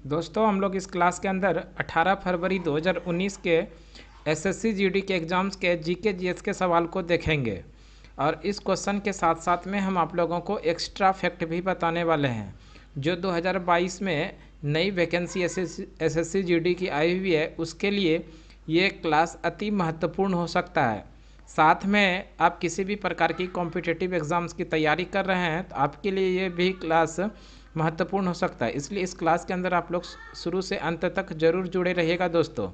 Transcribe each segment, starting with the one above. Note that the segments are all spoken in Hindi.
दोस्तों हम लोग इस क्लास के अंदर 18 फरवरी 2019 के एसएससी जीडी के एग्ज़ाम्स के जीके जीएस के सवाल को देखेंगे। और इस क्वेश्चन के साथ साथ में हम आप लोगों को एक्स्ट्रा फैक्ट भी बताने वाले हैं जो 2022 में नई वैकेंसी एसएससी जीडी की आई हुई है, उसके लिए ये क्लास अति महत्वपूर्ण हो सकता है। साथ में आप किसी भी प्रकार की कॉम्पिटिटिव एग्ज़ाम्स की तैयारी कर रहे हैं तो आपके लिए ये भी क्लास महत्वपूर्ण हो सकता है। इसलिए इस क्लास के अंदर आप लोग शुरू से अंत तक ज़रूर जुड़े रहिएगा दोस्तों।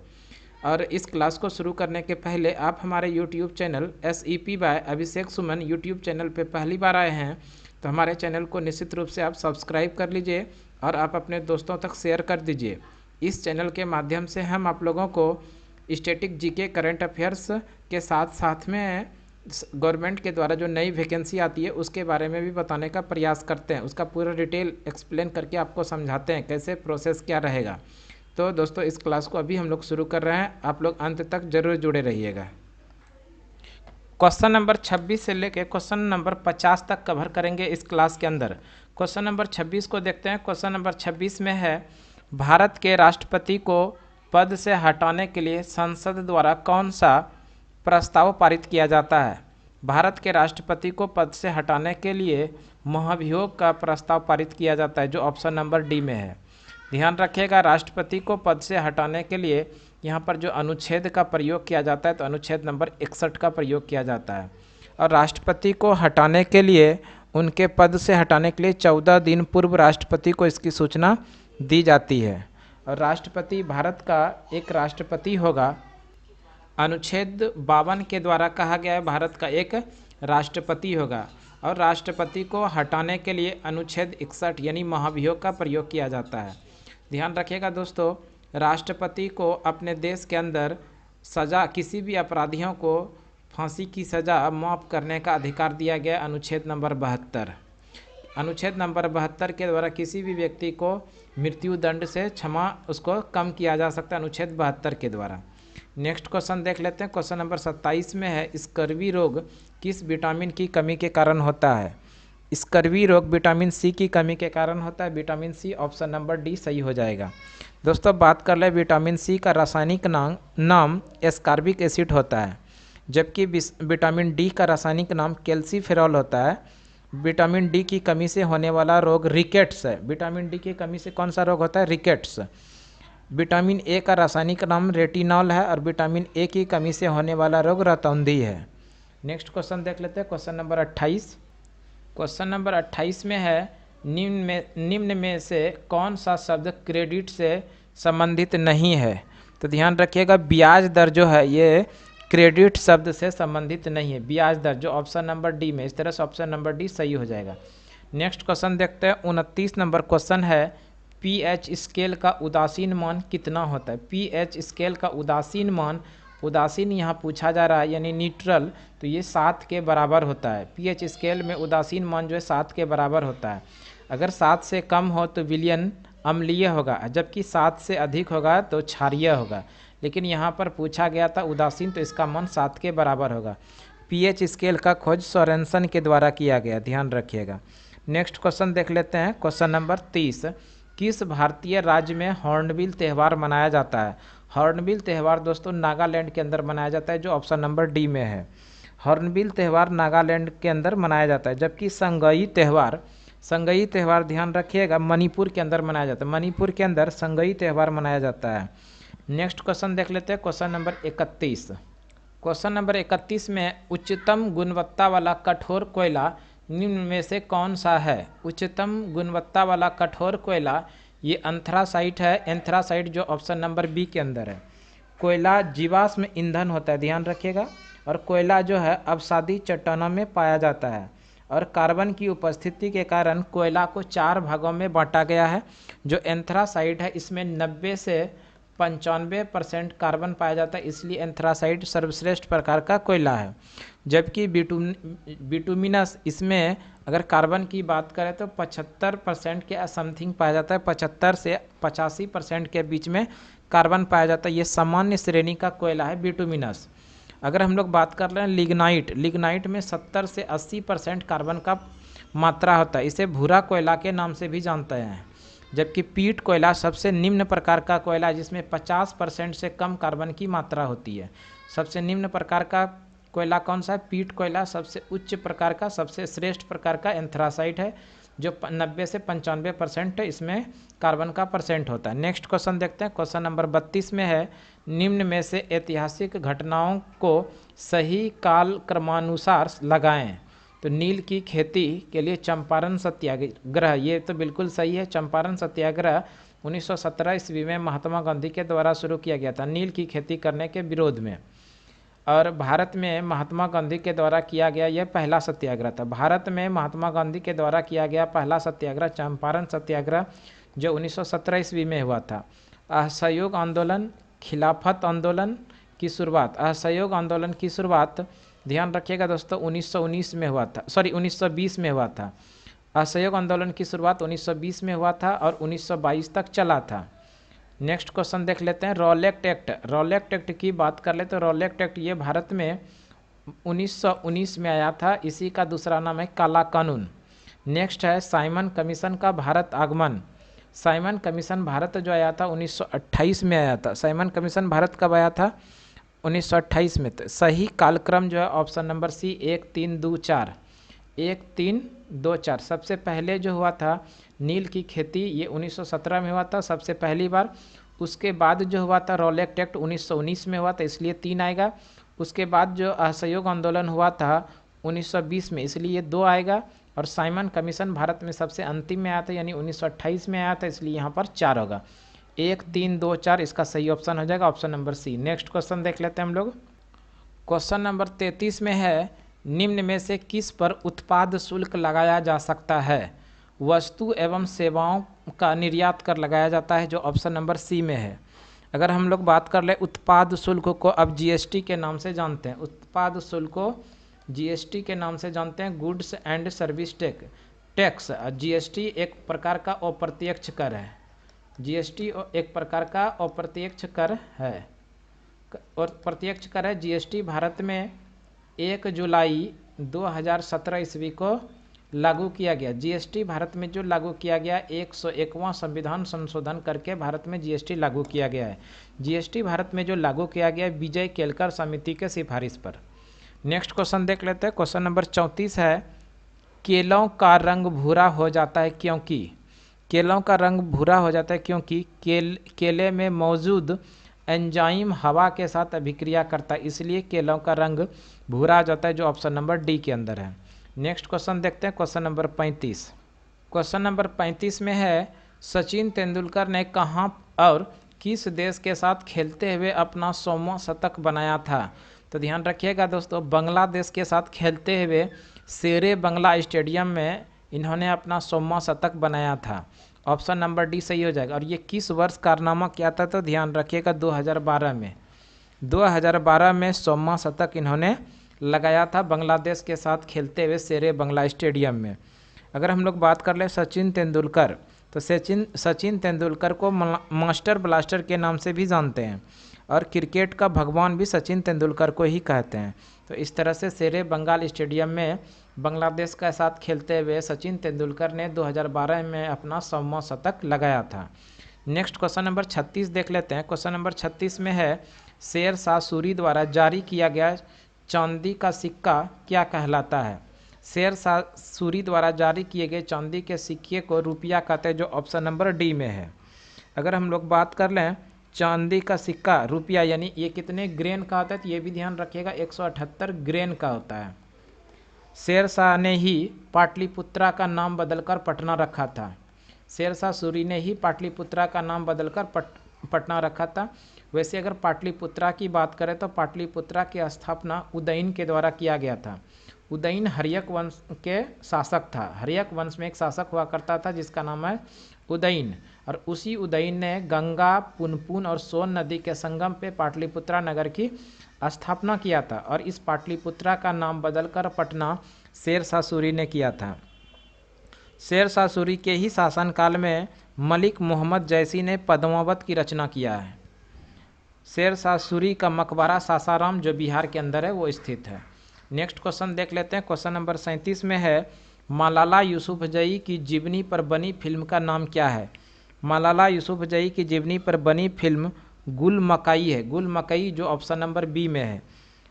और इस क्लास को शुरू करने के पहले आप हमारे यूट्यूब चैनल SEP बाय अभिषेक सुमन यूट्यूब चैनल पे पहली बार आए हैं तो हमारे चैनल को निश्चित रूप से आप सब्सक्राइब कर लीजिए और आप अपने दोस्तों तक शेयर कर दीजिए। इस चैनल के माध्यम से हम आप लोगों को स्टैटिक जीके करंट अफेयर्स के साथ साथ में गवर्नमेंट के द्वारा जो नई वैकेंसी आती है उसके बारे में भी बताने का प्रयास करते हैं, उसका पूरा डिटेल एक्सप्लेन करके आपको समझाते हैं कैसे प्रोसेस क्या रहेगा। तो दोस्तों इस क्लास को अभी हम लोग शुरू कर रहे हैं, आप लोग अंत तक जरूर जुड़े रहिएगा। क्वेश्चन नंबर 26 से लेकर क्वेश्चन नंबर 50 तक कवर करेंगे इस क्लास के अंदर। क्वेश्चन नंबर 26 को देखते हैं। क्वेश्चन नंबर 26 में है, भारत के राष्ट्रपति को पद से हटाने के लिए संसद द्वारा कौन सा प्रस्ताव पारित किया जाता है। भारत के राष्ट्रपति को पद से हटाने के लिए महाभियोग का प्रस्ताव पारित किया जाता है जो ऑप्शन नंबर डी में है। ध्यान रखिएगा, राष्ट्रपति को पद से हटाने के लिए यहाँ पर जो अनुच्छेद का प्रयोग किया जाता है तो अनुच्छेद नंबर 61 का प्रयोग किया जाता है। और राष्ट्रपति को हटाने के लिए, उनके पद से हटाने के लिए 14 दिन पूर्व राष्ट्रपति को इसकी सूचना दी जाती है। और राष्ट्रपति भारत का एक राष्ट्रपति होगा। अनुच्छेद 52 के द्वारा कहा गया है भारत का एक राष्ट्रपति होगा। और राष्ट्रपति को हटाने के लिए अनुच्छेद 61 यानी महाभियोग का प्रयोग किया जाता है। ध्यान रखिएगा दोस्तों, राष्ट्रपति को अपने देश के अंदर सज़ा, किसी भी अपराधियों को फांसी की सज़ा माफ़ करने का अधिकार दिया गया अनुच्छेद नंबर 72। अनुच्छेद नंबर 72 के द्वारा किसी भी व्यक्ति को मृत्यु दंड से क्षमा उसको कम किया जा सकता है अनुच्छेद 72 के द्वारा। नेक्स्ट क्वेश्चन देख लेते हैं। क्वेश्चन नंबर 27 में है, स्कर्वी रोग किस विटामिन की कमी के कारण होता है। स्कर्वी रोग विटामिन सी की कमी के कारण होता है। Vitamin C option number D सही हो जाएगा। दोस्तों बात कर ले, विटामिन सी का रासायनिक नाम एस्कॉर्बिक एसिड होता है, जबकि विटामिन डी का रासायनिक नाम कैल्सीफेरॉल होता है। विटामिन डी की कमी से होने वाला रोग रिकेट्स है। विटामिन डी की कमी से कौन सा रोग होता है? रिकेट्स। विटामिन ए का रासायनिक नाम रेटिनॉल है और विटामिन ए की कमी से होने वाला रोग रतौंधी है। नेक्स्ट क्वेश्चन देख लेते हैं। Question number 28। क्वेश्चन नंबर 28 में है, निम्न में से कौन सा शब्द क्रेडिट से संबंधित नहीं है। तो ध्यान रखिएगा, ब्याज दर जो है ये क्रेडिट शब्द से संबंधित नहीं है। ब्याज दर जो ऑप्शन नंबर डी में, इस तरह से ऑप्शन नंबर डी सही हो जाएगा। नेक्स्ट क्वेश्चन देखते हैं। 29 नंबर क्वेश्चन है, पीएच स्केल का उदासीन मान कितना होता है। पीएच स्केल का उदासीन मान, उदासीन यहाँ पूछा जा रहा है यानी न्यूट्रल, तो ये 7 के बराबर होता है। पीएच स्केल में उदासीन मान जो है 7 के बराबर होता है। अगर 7 से कम हो तो विलयन अम्लीय होगा, जबकि 7 से अधिक होगा तो क्षारीय होगा। लेकिन यहाँ पर पूछा गया था उदासीन, तो इसका मान 7 के बराबर होगा। पीएच स्केल का खोज सोरेनसन के द्वारा किया गया, ध्यान रखिएगा। नेक्स्ट क्वेश्चन देख लेते हैं। क्वेश्चन नंबर 30, किस भारतीय राज्य में हॉर्नबिल त्यौहार मनाया जाता है। हॉर्नबिल त्यौहार दोस्तों नागालैंड के अंदर मनाया जाता है जो ऑप्शन नंबर डी में है। हॉर्नबिल त्यौहार नागालैंड के अंदर मनाया जाता है, जबकि संगई त्यौहार ध्यान रखिएगा मणिपुर के अंदर मनाया जाता है। मणिपुर के अंदर संगई त्यौहार मनाया जाता है। नेक्स्ट क्वेश्चन देख लेते हैं। Question number 31। क्वेश्चन नंबर 31 में, उच्चतम गुणवत्ता वाला कठोर कोयला निम्न में से कौन सा है। उच्चतम गुणवत्ता वाला कठोर कोयला ये एंथ्रासाइट है। एंथ्रासाइट जो ऑप्शन नंबर बी के अंदर है। कोयला जीवाश्म ईंधन होता है, ध्यान रखिएगा। और कोयला जो है अवसादी चट्टानों में पाया जाता है और कार्बन की उपस्थिति के कारण कोयला को 4 भागों में बांटा गया है। जो एंथ्रासाइट है इसमें 90 से 95% कार्बन पाया जाता है, इसलिए एंथ्रासाइट सर्वश्रेष्ठ प्रकार का कोयला है। जबकि बिटुमिनस, इसमें अगर कार्बन की बात करें तो 75% के समथिंग पाया जाता है। 75 से 85% के बीच में कार्बन पाया जाता है। ये सामान्य श्रेणी का कोयला है बिटुमिनस। अगर हम लोग बात कर रहे हैं लिग्नाइट में 70 से 80% कार्बन का मात्रा होता है। इसे भूरा कोयला के नाम से भी जानते हैं। जबकि पीट कोयला सबसे निम्न प्रकार का कोयला जिसमें 50% से कम कार्बन की मात्रा होती है। सबसे निम्न प्रकार का कोयला कौन सा है? पीट कोयला। सबसे उच्च प्रकार का, सबसे श्रेष्ठ प्रकार का एंथ्रासाइट है जो 90 से 95% इसमें कार्बन का परसेंट होता है। नेक्स्ट क्वेश्चन देखते हैं। क्वेश्चन नंबर 32 में है, निम्न में से ऐतिहासिक घटनाओं को सही काल क्रमानुसार लगाएं। तो नील की खेती के लिए चंपारण सत्याग्रह, ये तो बिल्कुल सही है। चंपारण सत्याग्रह 1917 ईस्वी में महात्मा गांधी के द्वारा शुरू किया गया था नील की खेती करने के विरोध में। और भारत में महात्मा गांधी के द्वारा किया गया यह पहला सत्याग्रह था। भारत में महात्मा गांधी के द्वारा किया गया पहला सत्याग्रह चंपारण सत्याग्रह जो 1917 ईस्वी में हुआ था। असहयोग आंदोलन, खिलाफत आंदोलन की शुरुआत, असहयोग आंदोलन की शुरुआत ध्यान रखिएगा दोस्तों 1919 में हुआ था, 1920 में हुआ था। असहयोग आंदोलन की शुरुआत 1920 में हुआ था और 1922 तक चला था। नेक्स्ट क्वेश्चन देख लेते हैं। रॉलेट एक्ट, रॉलेट एक्ट की बात कर ले तो रॉलेट एक्ट ये भारत में 1919 में आया था। इसी का दूसरा नाम है काला कानून। नेक्स्ट है साइमन कमीशन का भारत आगमन। साइमन कमीशन भारत जो आया था 1928 में आया था। साइमन कमीशन भारत कब आया था? 1928 में। तो सही कालक्रम जो है ऑप्शन नंबर सी 1 3 2 4, 1 3 2 4। सबसे पहले जो हुआ था नील की खेती ये 1917 में हुआ था सबसे पहली बार। उसके बाद जो हुआ था रॉलेट एक्ट 1919 में हुआ था, इसलिए 3 आएगा। उसके बाद जो असहयोग आंदोलन हुआ था 1920 में, इसलिए ये 2 आएगा। और साइमन कमीशन भारत में सबसे अंतिम में आया था यानी 1928 में आया था, इसलिए यहाँ पर 4 होगा। 1 3 2 4 इसका सही ऑप्शन हो जाएगा option number C. Next question देख लेते हैं हम लोग। क्वेश्चन नंबर 33 में है, निम्न में से किस पर उत्पाद शुल्क लगाया जा सकता है? वस्तु एवं सेवाओं का निर्यात कर लगाया जाता है जो ऑप्शन नंबर सी में है। अगर हम लोग बात कर ले उत्पाद शुल्क को अब जीएसटी के नाम से जानते हैं। उत्पाद शुल्क को जीएसटी के नाम से जानते हैं, goods and service tax. GST एक प्रकार का अप्रत्यक्ष कर है। जीएसटी एक प्रकार का अप्रत्यक्ष कर है, और प्रत्यक्ष कर है। जीएसटी भारत में 1 जुलाई 2017 ईस्वी को लागू किया गया। जीएसटी भारत में जो लागू किया गया 101वां संविधान संशोधन करके भारत में जीएसटी लागू किया गया है। जीएसटी भारत में जो लागू किया गया है विजय केलकर समिति के सिफारिश पर। नेक्स्ट क्वेश्चन देख लेते हैं। क्वेश्चन नंबर 34 है, केलों का रंग भूरा हो जाता है क्योंकि? केलों का रंग भूरा हो जाता है क्योंकि केले में मौजूद एंजाइम हवा के साथ अभिक्रिया करता है, इसलिए केलों का रंग भूरा हो जाता है जो ऑप्शन नंबर डी के अंदर है। नेक्स्ट क्वेश्चन देखते हैं। Question number 35। क्वेश्चन नंबर 35 में है, सचिन तेंदुलकर ने कहाँ और किस देश के साथ खेलते हुए अपना 100वां शतक बनाया था? तो ध्यान रखिएगा दोस्तों, बांग्लादेश के साथ खेलते हुए शेरे बंगला स्टेडियम में इन्होंने अपना 100वां शतक बनाया था। ऑप्शन नंबर डी सही हो जाएगा। और ये किस वर्ष कारनामा किया था? तो ध्यान रखिएगा 2012 में। 2012 में 100वां शतक इन्होंने लगाया था बांग्लादेश के साथ खेलते हुए शेरे बंगला स्टेडियम में। अगर हम लोग बात कर ले सचिन तेंदुलकर, तो सचिन तेंदुलकर को मास्टर ब्लास्टर के नाम से भी जानते हैं और क्रिकेट का भगवान भी सचिन तेंदुलकर को ही कहते हैं। तो इस तरह से शेरे बंगाल स्टेडियम में बांग्लादेश के साथ खेलते हुए सचिन तेंदुलकर ने 2012 में अपना 100वां शतक लगाया था। नेक्स्ट क्वेश्चन नंबर 36 देख लेते हैं। क्वेश्चन नंबर 36 में है, शेर शाह सूरी द्वारा जारी किया गया चांदी का सिक्का क्या कहलाता है? शेर शाह सूरी द्वारा जारी किए गए चांदी के सिक्के को रुपया कहते हैं जो ऑप्शन नंबर डी में है। अगर हम लोग बात कर लें चांदी का सिक्का रुपया यानी ये कितने ग्रेन का होता है, तो ये भी ध्यान रखिएगा 178 ग्रेन का होता है। शेर शाह ने ही पाटलिपुत्रा का नाम बदलकर पटना रखा था। शेर शाह सूरी ने ही पाटलिपुत्रा का नाम बदलकर पटना रखा था। वैसे अगर पाटलिपुत्रा की बात करें तो पाटलिपुत्रा की स्थापना उदयन के द्वारा किया गया था। उदयन हर्यक वंश के शासक था। हर्यक वंश में एक शासक हुआ करता था जिसका नाम है उदयन, और उसी उदयन ने गंगा, पुनपुन और सोन नदी के संगम पे पाटलिपुत्रा नगर की स्थापना किया था। और इस पाटलिपुत्रा का नाम बदलकर पटना शेर शाह सूरी ने किया था। शेर शाह सूरी के ही शासनकाल में मलिक मोहम्मद जैसी ने पद्मावत की रचना किया है। शेर शाह सूरी का मकबरा सासाराम जो बिहार के अंदर है वो स्थित है। नेक्स्ट क्वेश्चन देख लेते हैं। क्वेश्चन नंबर 37 में है, मलाला यूसुफजई की जीवनी पर बनी फिल्म का नाम क्या है? मलाला यूसुफजई की जीवनी पर बनी फिल्म गुल मकाई है। गुल मकाई जो ऑप्शन नंबर बी में है।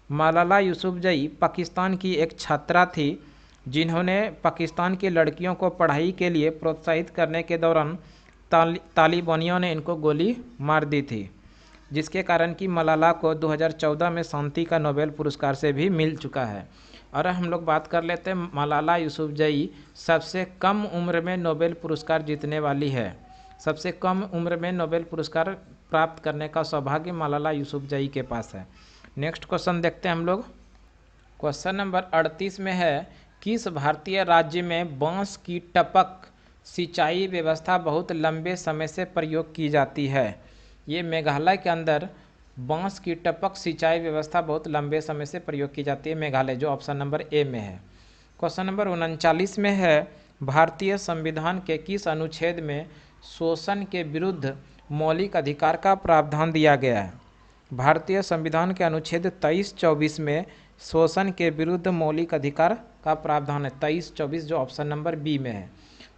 मलाला यूसुफजई पाकिस्तान की एक छात्रा थी जिन्होंने पाकिस्तान की लड़कियों को पढ़ाई के लिए प्रोत्साहित करने के दौरान तालिबानियों ने इनको गोली मार दी थी, जिसके कारण कि मलाला को 2014 में शांति का नोबेल पुरस्कार से भी मिल चुका है। और हम लोग बात कर लेते हैं मलाला यूसुफजई सबसे कम उम्र में नोबेल पुरस्कार जीतने वाली है। सबसे कम उम्र में नोबेल पुरस्कार प्राप्त करने का सौभाग्य मलाला यूसुफजई के पास है। नेक्स्ट क्वेश्चन देखते हैं हम लोग। क्वेश्चन नंबर 38 में है, किस भारतीय राज्य में बांस की टपक सिंचाई व्यवस्था बहुत लंबे समय से प्रयोग की जाती है? ये मेघालय के अंदर बांस की टपक सिंचाई व्यवस्था बहुत लंबे समय से प्रयोग की जाती है, मेघालय, जो ऑप्शन नंबर ए में है। क्वेश्चन नंबर 39 में है, भारतीय संविधान के किस अनुच्छेद में शोषण के विरुद्ध मौलिक अधिकार का प्रावधान दिया गया है? भारतीय संविधान के अनुच्छेद 23-24 में शोषण के विरुद्ध मौलिक अधिकार का प्रावधान है, 23-24, जो ऑप्शन नंबर बी में है।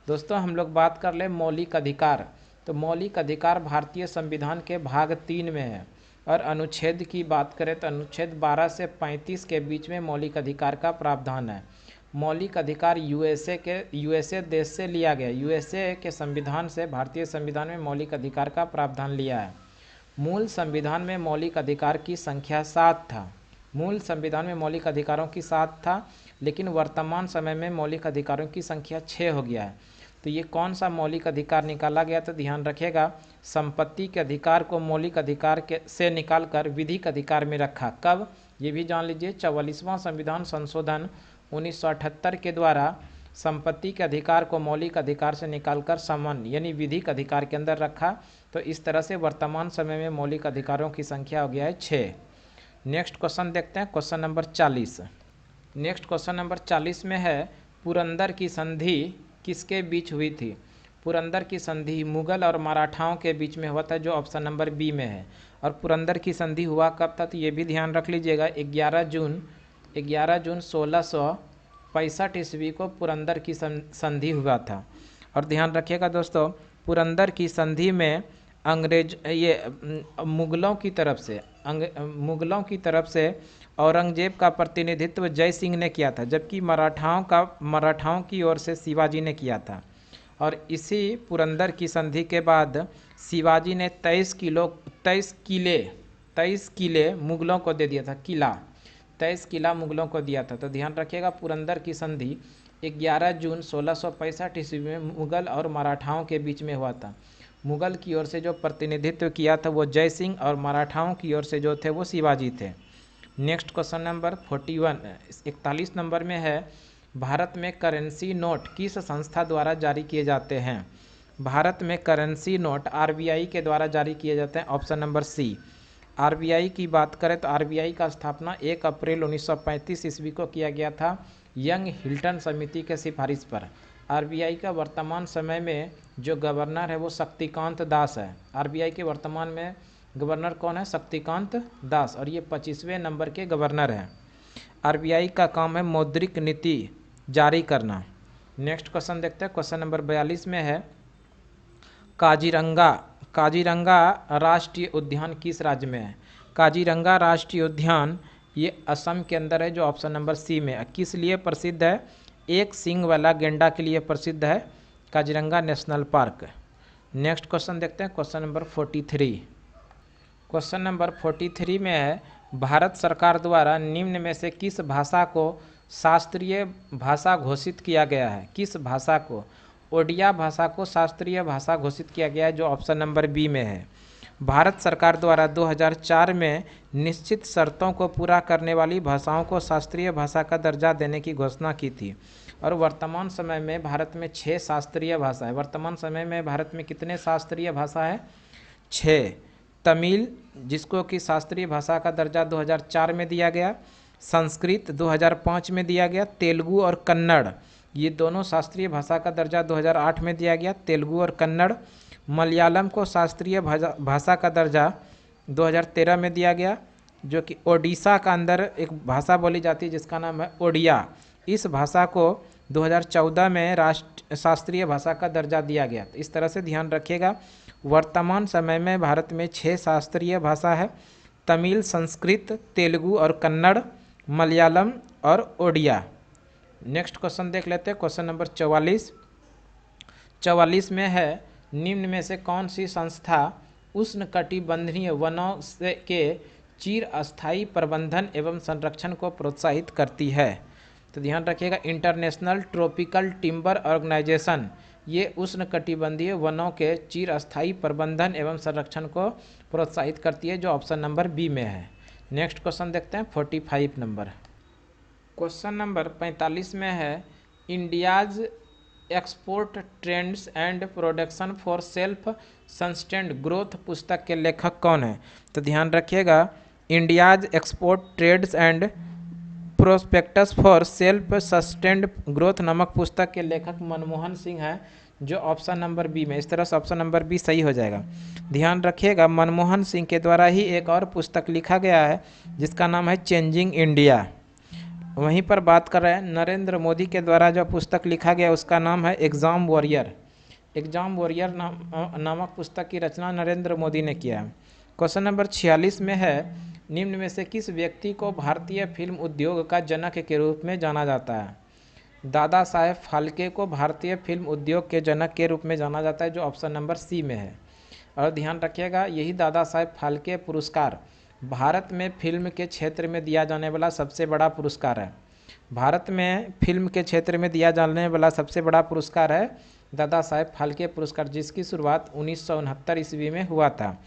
दोस्तों हम लोग बात कर ले मौलिक अधिकार, तो मौलिक अधिकार भारतीय संविधान के भाग 3 में है। और अनुच्छेद की बात करें तो अनुच्छेद 12 से 35 के बीच में मौलिक अधिकार का प्रावधान है। मौलिक अधिकार यूएसए देश से लिया गया, यूएसए के संविधान से भारतीय संविधान में मौलिक अधिकार का प्रावधान लिया है। मूल संविधान में मौलिक अधिकार की संख्या 7 था। मूल संविधान में मौलिक अधिकारों की 7 था, लेकिन वर्तमान समय में मौलिक अधिकारों की संख्या 6 हो गया है। तो ये कौन सा मौलिक अधिकार निकाला गया? तो ध्यान रखिएगा, संपत्ति के अधिकार को मौलिक अधिकार के से निकालकर विधिक अधिकार में रखा। कब? ये भी जान लीजिए, 44वां संविधान संशोधन 1978 के द्वारा संपत्ति के अधिकार को मौलिक अधिकार से निकालकर सामान्य यानी विधिक अधिकार के अंदर रखा। तो इस तरह से वर्तमान समय में मौलिक अधिकारों की संख्या हो गया है 6। नेक्स्ट क्वेश्चन देखते हैं, question number 40। Next question number 40 में है, पुरंदर की संधि किसके बीच हुई थी? पुरंदर की संधि मुगल और मराठाओं के बीच में हुआ था, जो ऑप्शन नंबर बी में है। और पुरंदर की संधि हुआ कब था? तो ये भी ध्यान रख लीजिएगा, 11 जून 1665 ईस्वी को पुरंदर की संधि हुआ था। और ध्यान रखिएगा दोस्तों, पुरंदर की संधि में मुगलों की तरफ से औरंगजेब का प्रतिनिधित्व जय सिंह ने किया था, जबकि मराठाओं की ओर से शिवाजी ने किया था। और इसी पुरंदर की संधि के बाद शिवाजी ने 23 किले मुगलों को दे दिया था। 23 किला मुगलों को दिया था। तो ध्यान रखिएगा, पुरंदर की संधि 11 जून 1665 ईस्वी में मुगल और मराठाओं के बीच में हुआ था। मुगल की ओर से जो प्रतिनिधित्व किया था वो जय सिंह, और मराठाओं की ओर से जो थे वो शिवाजी थे। नेक्स्ट क्वेश्चन नंबर 41 नंबर में है, भारत में करेंसी नोट किस संस्था द्वारा जारी किए जाते हैं? भारत में करेंसी नोट आरबीआई के द्वारा जारी किए जाते हैं, ऑप्शन नंबर सी। आरबीआई की बात करें तो आरबीआई का स्थापना 1 अप्रैल 1935 ईस्वी को किया गया था, यंग हिल्टन समिति के सिफारिश पर। आरबीआई का वर्तमान समय में जो गवर्नर है वो शक्तिकांत दास है। आरबीआई के वर्तमान में गवर्नर कौन है? शक्तिकांत दास, और ये 25वें नंबर के गवर्नर हैं। आरबीआई का काम है मौद्रिक नीति जारी करना। नेक्स्ट क्वेश्चन देखते हैं, क्वेश्चन नंबर 42 में है, काजीरंगा राष्ट्रीय उद्यान किस राज्य में है? काजीरंगा राष्ट्रीय उद्यान ये असम के अंदर है, जो ऑप्शन नंबर सी में है। किस लिए प्रसिद्ध है? एक सींग वाला गेंडा के लिए प्रसिद्ध है Kaziranga national park. Next question देखते हैं, क्वेश्चन नंबर 43। क्वेश्चन नंबर 43 में है, भारत सरकार द्वारा निम्न में से किस भाषा को शास्त्रीय भाषा घोषित किया गया है? किस भाषा को? ओडिया भाषा को शास्त्रीय भाषा घोषित किया गया है, जो ऑप्शन नंबर बी में है। भारत सरकार द्वारा 2004 में निश्चित शर्तों को पूरा करने वाली भाषाओं को शास्त्रीय भाषा का दर्जा देने की घोषणा की थी। और वर्तमान समय में भारत में 6 शास्त्रीय भाषा है। वर्तमान समय में भारत में कितने शास्त्रीय भाषा है? 6। तमिल, जिसको कि शास्त्रीय भाषा का दर्जा 2004 में दिया गया। संस्कृत 2005 में दिया गया। तेलुगु और कन्नड़, ये दोनों शास्त्रीय भाषा का दर्जा 2008 में दिया गया, तेलुगु और कन्नड़। मलयालम को शास्त्रीय भाषा का दर्जा 2013 में दिया गया, जो कि ओडिशा का अंदर एक भाषा बोली जाती है जिसका नाम है ओडिया। इस भाषा को 2014 में राष्ट्र शास्त्रीय भाषा का दर्जा दिया गया। तो इस तरह से ध्यान रखिएगा। वर्तमान समय में भारत में 6 शास्त्रीय भाषा है: तमिल, संस्कृत, तेलुगु और कन्नड़, मलयालम और ओडिया। नेक्स्ट क्वेश्चन देख लेते हैं, क्वेश्चन नंबर 44 में है, निम्न में से कौन सी संस्था उष्णकटिबंधीय वनों के चिर अस्थायी प्रबंधन एवं संरक्षण को प्रोत्साहित करती है? तो ध्यान रखिएगा, इंटरनेशनल ट्रॉपिकल टिम्बर ऑर्गेनाइजेशन, ये उष्णकटिबंधीय वनों के चिर अस्थायी प्रबंधन एवं संरक्षण को प्रोत्साहित करती है, जो ऑप्शन नंबर बी में है। नेक्स्ट क्वेश्चन देखते हैं 45 नंबर। क्वेश्चन नंबर 45 में है, India's export trends and production for self sustained growth पुस्तक के लेखक कौन है? तो ध्यान रखिएगा, India's export trades and prospectus for self sustained growth नामक पुस्तक के लेखक मनमोहन सिंह है, जो ऑप्शन नंबर बी में। इस तरह से ऑप्शन नंबर बी सही हो जाएगा। ध्यान रखिएगा, मनमोहन सिंह के द्वारा ही एक और पुस्तक लिखा गया है जिसका नाम है चेंजिंग इंडिया। वहीं पर बात कर रहे हैं नरेंद्र मोदी के द्वारा जो पुस्तक लिखा गया उसका नाम है एग्ज़ाम वॉरियर। एग्ज़ाम वॉरियर नामक पुस्तक की रचना नरेंद्र मोदी ने किया है। क्वेश्चन नंबर 46 में है, निम्न में से किस व्यक्ति को भारतीय फिल्म उद्योग का जनक के रूप में जाना जाता है? दादा साहेब फाल्के को भारतीय फिल्म उद्योग के जनक के रूप में जाना जाता है, जो ऑप्शन नंबर सी में है। और ध्यान रखिएगा, यही दादा साहेब फाल्के पुरस्कार भारत में फिल्म के क्षेत्र में दिया जाने वाला सबसे बड़ा पुरस्कार है। भारत में फिल्म के क्षेत्र में दिया जाने वाला सबसे बड़ा पुरस्कार है दादा साहेब फाल्के पुरस्कार, जिसकी शुरुआत 1969 ईस्वी में हुआ था।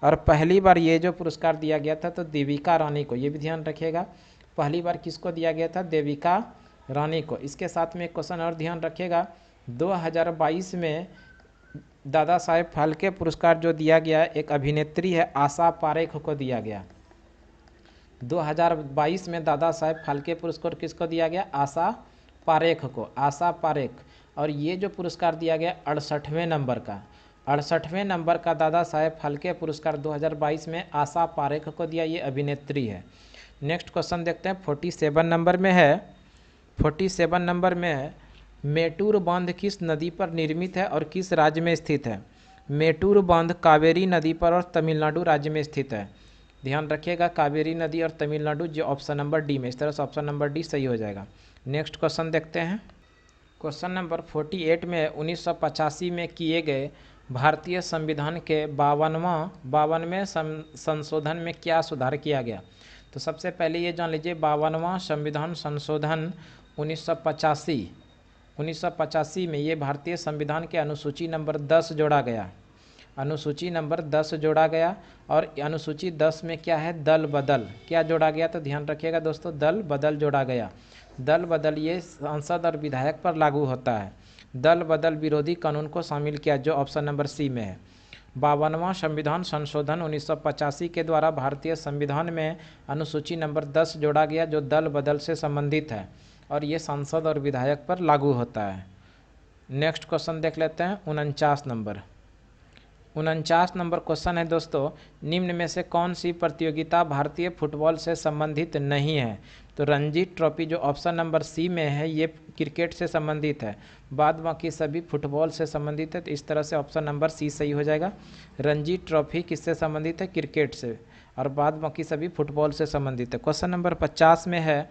और पहली बार ये जो पुरस्कार दिया गया था तो देविका रानी को, ये भी ध्यान रखिएगा, पहली बार किसको दिया गया था? देविका रानी को। इसके साथ में एक क्वेश्चन और ध्यान रखिएगा, 2022 में दादा साहेब फाल्के पुरस्कार जो दिया गया एक अभिनेत्री है आशा पारेख को दिया गया। 2022 में दादा साहेब फाल्के पुरस्कार किसको दिया गया? आशा पारेख को, आशा पारेख। और ये जो पुरस्कार दिया गया 68वें नंबर का, 68वें नंबर का दादा साहेब फाल्के पुरस्कार 2022 में आशा पारेख को दिया, ये अभिनेत्री है। नेक्स्ट क्वेश्चन देखते हैं 47 नंबर में है। 47 नंबर में है, मेटूर बांध किस नदी पर निर्मित है और किस राज्य में स्थित है? मेटूर बांध कावेरी नदी पर और तमिलनाडु राज्य में स्थित है। ध्यान रखिएगा, कावेरी नदी और तमिलनाडु, जो ऑप्शन नंबर डी में। इस तरह से ऑप्शन नंबर डी सही हो जाएगा। नेक्स्ट क्वेश्चन देखते हैं, क्वेश्चन नंबर 48 में 1985 में किए गए भारतीय संविधान के 52वें संशोधन में क्या सुधार किया गया? तो सबसे पहले ये जान लीजिए, 52वां संविधान संशोधन 1985 में ये भारतीय संविधान के अनुसूची नंबर 10 जोड़ा गया, अनुसूची नंबर 10 जोड़ा गया। और अनुसूची 10 में क्या है? दल बदल, क्या जोड़ा गया? तो ध्यान रखिएगा दोस्तों, दल बदल जोड़ा गया। दल बदल ये सांसद और विधायक पर लागू होता है। दल बदल विरोधी कानून को शामिल किया, जो ऑप्शन नंबर सी में है। 52वां संविधान संशोधन 1985 के द्वारा भारतीय संविधान में अनुसूची नंबर 10 जोड़ा गया, जो दल बदल से संबंधित है और ये सांसद और विधायक पर लागू होता है। नेक्स्ट क्वेश्चन देख लेते हैं 49 नंबर। 49 नंबर क्वेश्चन है दोस्तों, निम्न में से कौन सी प्रतियोगिता भारतीय फुटबॉल से संबंधित नहीं है? तो रणजी ट्रॉफी, जो ऑप्शन नंबर सी में है, ये क्रिकेट से संबंधित है। बाद बाकी सभी फुटबॉल से संबंधित है, तो इस तरह से ऑप्शन नंबर सी सही हो जाएगा। रणजी ट्रॉफी किससे संबंधित है? क्रिकेट से, और बाद बाकी सभी फुटबॉल से संबंधित है। क्वेश्चन नंबर 50 में है,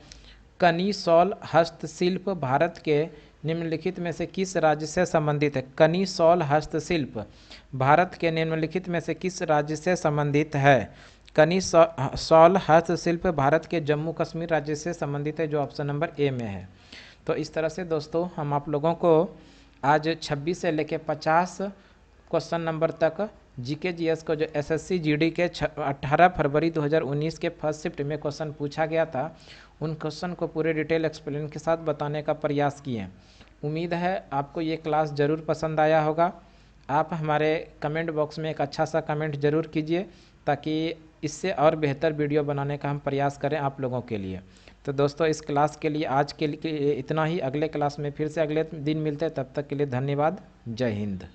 कनी शॉल हस्तशिल्प भारत के निम्नलिखित में से किस राज्य से संबंधित है? कनी शॉल हस्तशिल्प भारत के निम्नलिखित में से किस राज्य से संबंधित है? कनी शॉल हस्तशिल्प भारत के जम्मू कश्मीर राज्य से संबंधित है, जो ऑप्शन नंबर ए में है। तो इस तरह से दोस्तों हम आप लोगों को आज 26 से लेकर 50 क्वेश्चन नंबर तक जीके जीएस को, जो एसएससी जीडी के 18 फरवरी 2019 के फर्स्ट शिफ्ट में क्वेश्चन पूछा गया था, उन क्वेश्चन को पूरे डिटेल एक्सप्लेन के साथ बताने का प्रयास किए। उम्मीद है आपको ये क्लास ज़रूर पसंद आया होगा। आप हमारे कमेंट बॉक्स में एक अच्छा सा कमेंट ज़रूर कीजिए, ताकि इससे और बेहतर वीडियो बनाने का हम प्रयास करें आप लोगों के लिए। तो दोस्तों इस क्लास के लिए आज के लिए इतना ही। अगले क्लास में फिर से अगले दिन मिलते हैं, तब तक के लिए धन्यवाद। जय हिंद।